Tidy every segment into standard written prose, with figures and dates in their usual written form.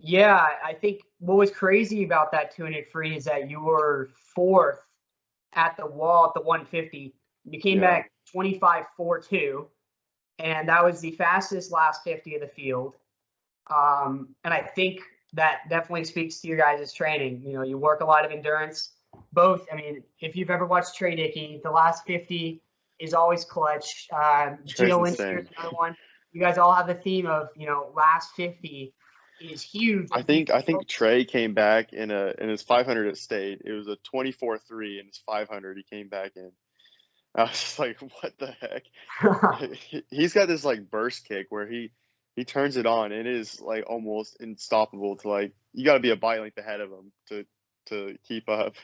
Yeah, I think what was crazy about that 200 free is that you were fourth at the wall at the 150. You came Yeah, back 25.42, and that was the fastest last 50 of the field. And I think that definitely speaks to your guys' training. You know, you work a lot of endurance. Both, I mean, if you've ever watched Trey Dickey, the last 50 is always clutch. Trey's Gio Lynch is insane. another one. You guys all have the theme of, last 50 is huge. I Like, do you think I feel? think Trey came back in his 500 at state. It was a 24.3 in his 500. He came back in. I was just like, what the heck? He's got this like burst kick where he turns it on and it is like almost unstoppable to like you got to be a bike length ahead of him to keep up.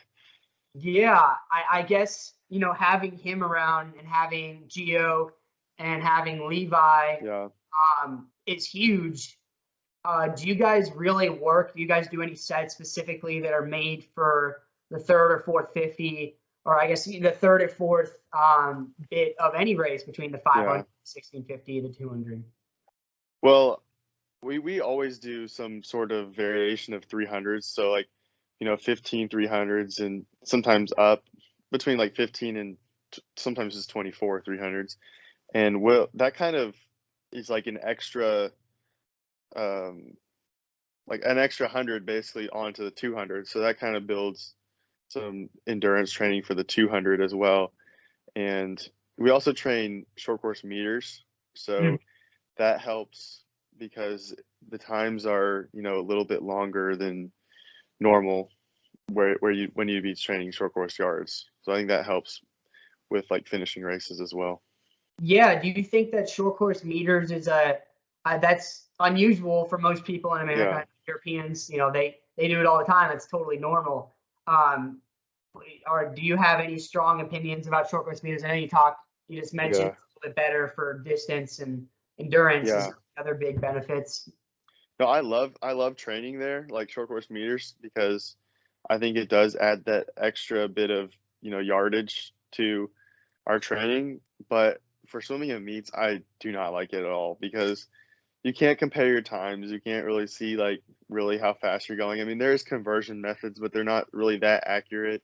Yeah, I guess, having him around and having Gio and having Levi Yeah. is huge. Do you guys really work? Do you guys do any sets specifically that are made for the third or fourth 50, or I guess the third or fourth bit of any race between the 500, Yeah. 1650, the 200? Well, we always do some sort of variation of 300s. So like, 15 300s and sometimes up between like 15 and sometimes it's 24 300s. And that kind of is um, like an extra 100 basically onto the 200. So that kind of builds some endurance training for the 200 as well. And we also train short course meters. Mm. So that helps because the times are, a little bit longer than normal where you when you be training short course yards. So I think that helps with like finishing races as well. Yeah, do you think that short course meters is that's unusual for most people in Yeah. America? Europeans, they do it all the time. It's totally normal. Um, or do you have any strong opinions about short course meters? I know you just mentioned Yeah. it's a little bit better for distance and endurance. Is Yeah. there other big benefits? No, I love training there, like short course meters, because I think it does add that extra bit of, yardage to our training. But for swimming and meets, I do not like it at all because you can't compare your times. You can't really see like really how fast you're going. I mean, there's conversion methods, but they're not really that accurate.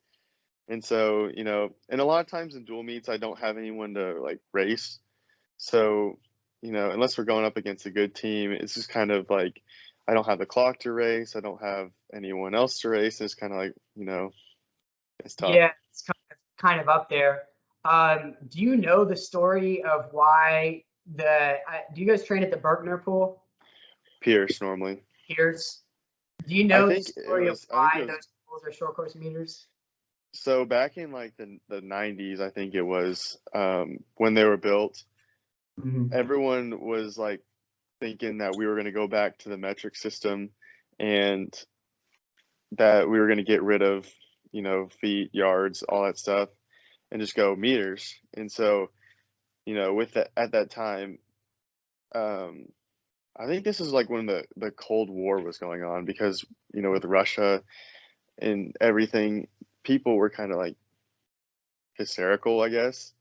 And so, and a lot of times in dual meets, I don't have anyone to like race. So, unless we're going up against a good team, it's just kind of like I don't have the clock to race. I don't have anyone else to race. It's kind of like, it's tough. Yeah, it's kind of up there. Do you know the story of why do you guys train at the Berkner pool? Pierce normally. Here's Do you know the story of I think it why was those pools are short course meters? so back in like the 90s, I think it was when they were built, Mhm. everyone was like thinking that we were going to go back to the metric system and that we were going to get rid of, feet, yards, all that stuff and just go meters. And so, with that at that time, um, I think this is like when the Cold War was going on because, with Russia and everything, people were kind of like hysterical, I guess.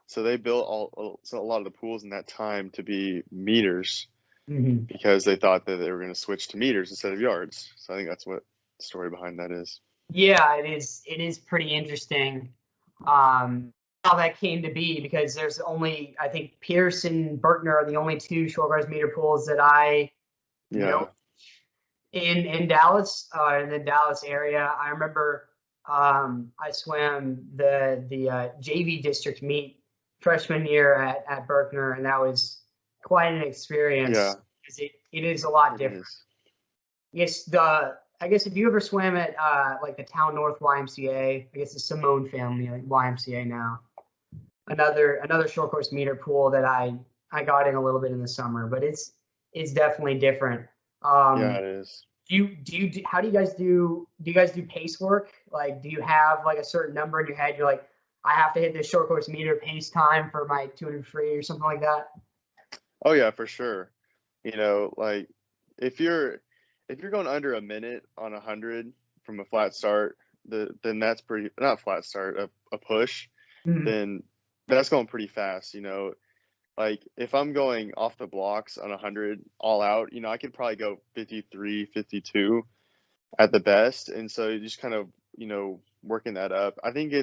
So they built so a lot of the pools in that time to be meters Mhm. because they thought that they were going to switch to meters instead of yards. So I think that's what the story behind that is. Yeah, it is. It is pretty interesting how that came to be because there's only, I think, Pierce and Berkner are the only two short course meter pools that I know Yeah, in Dallas, in the Dallas area. I remember I swam the JV district meet freshman year at Berkner, and that was quite an yeah, experience because it is a lot it different. is. Yes, I guess if you ever swam at like the Town North YMCA, I guess the Simone family like YMCA now. Another short course meter pool that I got in a little bit in the summer, but it's definitely different. Yeah, Um, it is. how do you guys do you guys do pace work? Like, do you have like a certain number in your head? You're like, I have to hit this short course meter pace time for my 200 free or something like that. Oh yeah, for sure. Like if you're if you're going under a minute on 100 from a flat start, then that's pretty not flat start, a push, Mhm. then that's going pretty fast. Like if I'm going off the blocks on 100 all out, I could probably go 53, 52 at the best. And so you just kind of, working that up. I think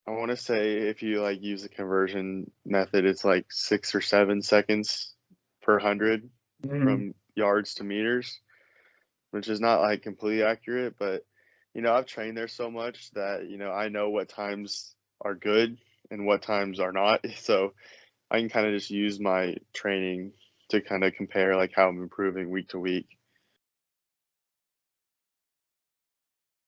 I want to say if you like use the conversion method, it's like 6 or 7 seconds per 100 Mhm. from yards to meters, which is not like completely accurate, but I've trained there so much that, I know what times are good and what times are not. So I can kind of just use my training to kind of compare like how I'm improving week to week.